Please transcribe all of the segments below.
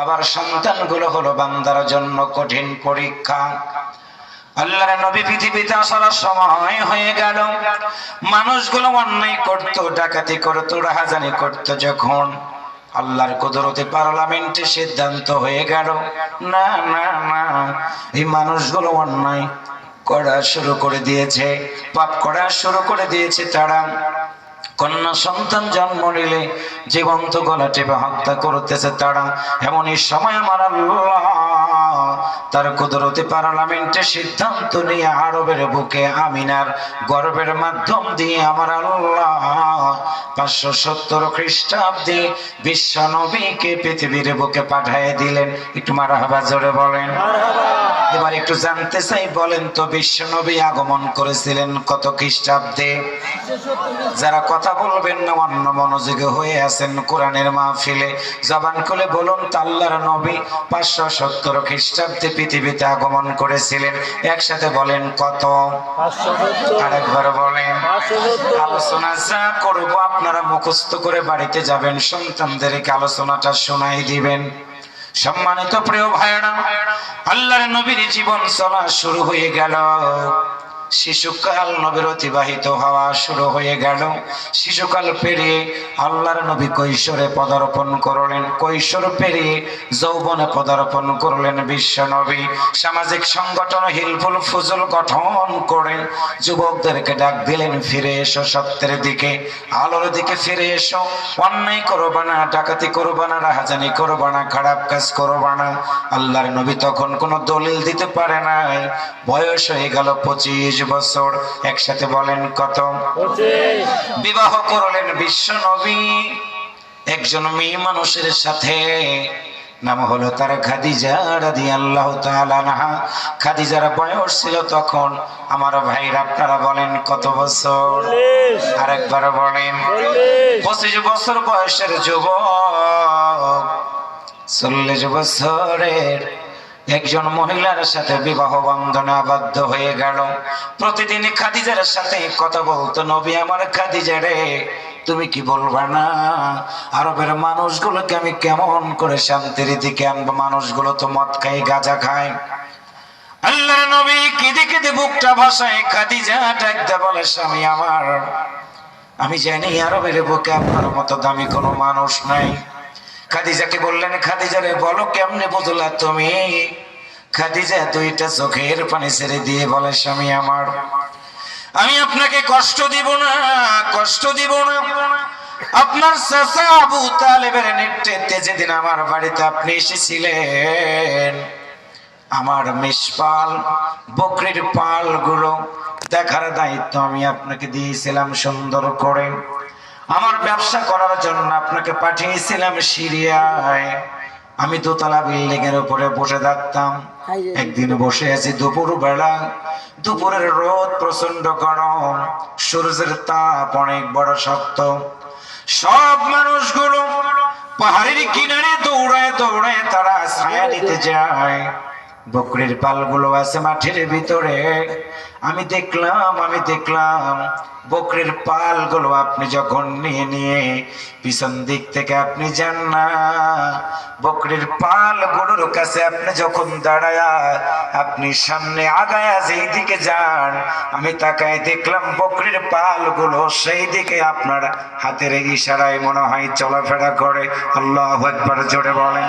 আবার সন্তানগুলো হলো বান্দার জন্য কঠিন পরীক্ষা। আল্লাহর নবী পৃথিবীতে আসার সময় হয়ে গেল, মানুষগুলো অন্যায় করত, ডাকাতি করত, রাহাজানি করত। যখন আল্লাহর কুদরতে পার্লামেন্টে সিদ্ধান্ত হয়ে গেল, না না না, এই মানুষগুলো অন্যায় করা শুরু করে দিয়েছে, পাপ করা শুরু করে দিয়েছে। তারা কন্যা সন্তান জন্ম নিলে জীবন্ত গলা টেপে হত্যা করতেছে তারা। এমনই সময় আমার আল্লাহ তার কুদরতে পার্লামেন্টে সিদ্ধান্ত নিয়ে আরবের বুকে আমিনার গর্ভের মাধ্যম দিয়ে আমার আল্লাহ 570 খ্রিস্টাব্দে বিশ্ব নবীকে পৃথিবীর বুকে পাঠিয়ে দিলেন। একটু মারহাবা জোরে বলেন। এবার একটু জানতে চাই, বলেন তো বিশ্ব নবী আগমন করেছিলেন কত খ্রিস্টাব্দে? যারা কথা বলবেন না, অন্য মনোযোগী হয়ে আছেন কোরআনের মাহফিলে, জবান খুলে বলুন তো আল্লাহর নবী 570 খ্রিস্টাব্দে পৃথিবীতে আগমন করেছিলেন। একসাথে বলেন কত? আরেকবার বলেন। আলোচনা যা করবো আপনারা মুখস্থ করে বাড়িতে যাবেন, সন্তানদেরকে আলোচনাটা শোনাই দিবেন। সম্মানিত প্রিয় ভাইরা, আল্লাহর নবীর জীবন চলা শুরু হয়ে গেল। শিশুকাল নবীর অতিবাহিত হওয়া শুরু হয়ে গেল। শিশুকাল পেরিয়ে আল্লাহর নবী কৈশোরে পদার্পণ করলেন। কৈশোর পেরিয়ে যৌবনে পদার্পণ করলেন বিশ্ব নবী। সামাজিক সংগঠন হিলফুল ফুজুল গঠন করে যুবকদেরকে ডাক দিলেন, ফিরে এসো সত্যের দিকে, আলোর দিকে ফিরে এসো। অন্যায় করবা না, ডাকাতি করবা না, রাহাজানি করবা না, খারাপ কাজ করবা না। আল্লাহর নবী তখন কোনো দলিল দিতে পারে নাই। বয়স হয়ে গেল 25 বছর। একসাথে বলেন কত? বিবাহ করলেন বিশ্ব নবী একজন মেয়ে মানুষের সাথে, নাম হলো তার খাদিজা রাদিয়াল্লাহু তাআলা আনহা। খাদিজার বয়স ছিল তখন, আমার ভাইরা আপনারা বলেন কত বছর? আরেকবার বলেন। 25 বছর বয়সের যুবক 40 বছরের একজন মহিলার সাথে বিবাহ বন্ধনে আবদ্ধ হয়ে গেল। প্রতিদিন খাদিজার সাথে কথা বলতো, নবী আমার খাদিজা রে, তুমি কি বলবা না আরবের মানুষগুলোকে আমি কেমন করে শান্তির দিকে আনবো? মানুষগুলো তো মদ খায়, গাঁজা খায়। আল্লাহর নবী কেঁদে কেঁদে বুকটা ভাসায়। খাদিজা ডাকতে বলে, স্বামী আমার, আমি জানি আরবের বুকে আপনার মতো দামি কোনো মানুষ নাই। খাদিজাকে বললেন, খাদিজা রে বলো কেমনে বুঝলা তুমি? খাদিজা দুইটা চোখের পানি ছেড়ে দিয়ে বলে, স্বামী আমার, আমি আপনাকে কষ্ট দিব না, কষ্ট দিব না। আপনার চাচা আবু তালেবের নেতৃত্বে যেদিন আমার বাড়িতে আপনি এসেছিলেন, আমার মেষপাল বকরির পাল গুলো দেখার দায়িত্ব আমি আপনাকে দিয়েছিলাম সুন্দর করে। আমার ব্যবসা করার জন্য আপনাকে পাঠিয়েছিলাম সিরিয়ায়। আমি দোতলা বিল্ডিং এর উপরে বসে থাকতাম। একদিন বসে আছি দুপুর বেলা, দুপুরের রোদ প্রচন্ড গরম, সূর্যের তাপ অনেক বড় শক্ত। সব মানুষগুলো পাহাড়ের কিনারে দৌড়ায় দৌড়ায় তারা ছায়া নিতে যায়। বকরির পালগুলো আছে মাঠের ভিতরে। আমি দেখলাম বকরির পালগুলো আপনি যখন নিয়ে নিয়ে পিছন দিক থেকে আপনি যান না, বকরির পালগুলোর কাছে আপনি যখন দাঁড়ায়া আপনি সামনে আগায়া যেই দিকে যান, আমি তাকায় দেখলাম বকরির পালগুলো সেই দিকে আপনার হাতের ইশারায় মনে হয় চলাফেরা করে। আল্লাহু আকবার জোরে বলেন।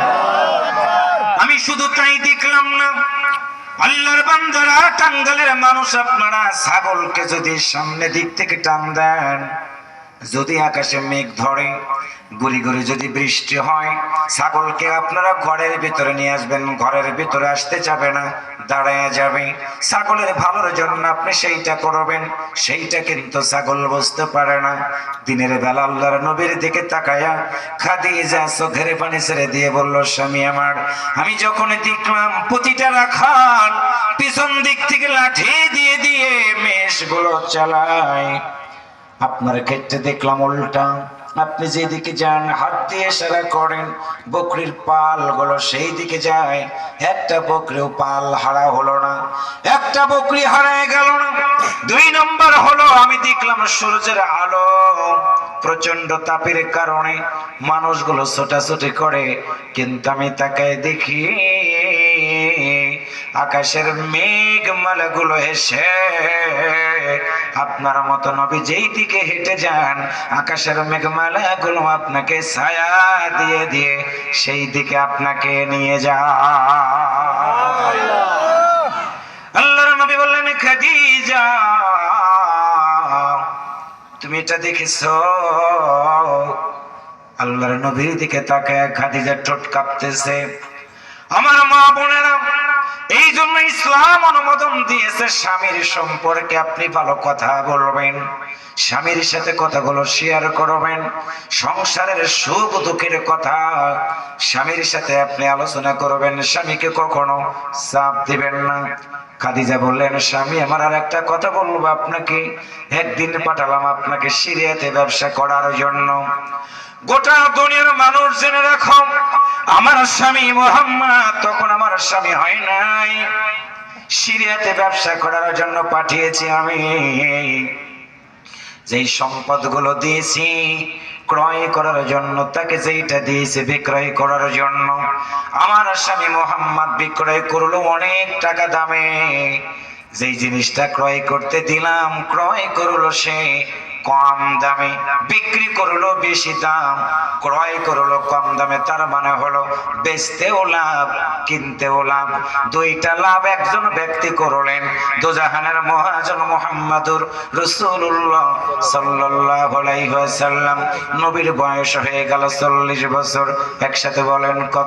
আমি শুধু তাই দেখলাম না, আল্লাহর বান্দারা, টাঙ্গালের মানুষ আপনারা, ছাগলকে যদি সামনে দিক থেকে টান দেন, যদি আকাশে মেঘ ধরে, গুড়ি গুড়ি যদি বৃষ্টি হয়, ছাগলকে আপনারা ঘরের ভিতরে নিয়ে আসবেন। ঘরের ভিতরে আসতে যাবে না, দাঁড়ায় যাবে। ছাগলের ভালোর জন্য আপনি সেইটা করবেন, সেইটা কিন্তু ছাগল বুঝতে পারে না। দিনের বেলা আল্লাহর নবীর দিকে তাকায়া খাদিজা চোখের পানি ছেড়ে দিয়ে বলল, স্বামী আমার, আমি যখন দেখলাম প্রতিটা রাখাল পিছন দিক থেকে লাঠি দিয়ে দিয়ে মেষগুলো চালায়, আপনার ক্ষেত্রে দেখলাম উল্টা। আপনি যেদিকে যান হাত দিয়ে ইশারা করেন, বকরির পাল গুলো সেই দিকে যায়। একটা বকরিও পাল হারা হলো না, একটা বকরি হারায় গেল না। 2 নম্বর হলো, আমি দেখলাম সূর্যের আলো প্রচন্ড তাপের কারণে মানুষগুলো ছোটাছুটি করে, কিন্তু আমি তাকায় দেখি আকাশের মেঘমালাগুলো এসে আপনার মতো নবী যেই দিকে হেঁটে যান, আকাশের মেঘমালাগুলো আপনাকে ছায়া দিয়ে দিয়ে সেই দিকে আপনাকে নিয়ে যায়। আল্লাহর নবী বললেন, খাদিজা তুমি এটা দেখেছো? আল্লাহর নবীর দিকে তাকায় খাদিজার ঠোঁট কাঁপতেছে। আমার মা বোনেরা, এই জন্য ইসলাম অনুমোদন দিয়েছে স্বামীর সম্পর্কে আপনি ভালো কথা বলবেন, স্বামীর সাথে কথাগুলো শেয়ার করবেন, সংসারের সুখ দুঃখের কথা স্বামীর সাথে আপনি আলোচনা করবেন, স্বামীকে কখনো চাপ দিবেন না। খাদিজা বললেন, স্বামী আমার আর একটা কথা বলবো আপনাকে। একদিন পাঠালাম আপনাকে সিরিয়াতে ব্যবসা করার জন্য। গোটা দুনিয়ার মানুষ জেনে রাখো, আমার স্বামী মুহাম্মদ তখন আমার স্বামী হয় নাই, সিরিয়াতে ব্যবসা করার জন্য পাঠিয়েছি আমি। যেই সম্পদগুলো দিয়েছি ক্রয় করার জন্য, তাকে যেইটা দিয়েছে বিক্রয় করার জন্য, আমার স্বামী মুহাম্মদ বিক্রয় করলো অনেক টাকা দামে। যেই জিনিসটা ক্রয় করতে দিলাম ক্রয় করলো সে কম দামে, বিক্রি করলো বেশি দাম, ক্রয় করলো কম দামে। তার মানে হলো বেচতেও লাভ কিনতেও লাভ, দুইটা লাভ একজন ব্যক্তি করলেন। দোজাহানের মহাজন মুহাম্মাদুর রাসূলুল্লাহ সাল্লাল্লাহু আলাইহি ওয়াসাল্লাম, নবীর বয়স হয়ে গেল 40 বছর। একসাথে বলেন কত?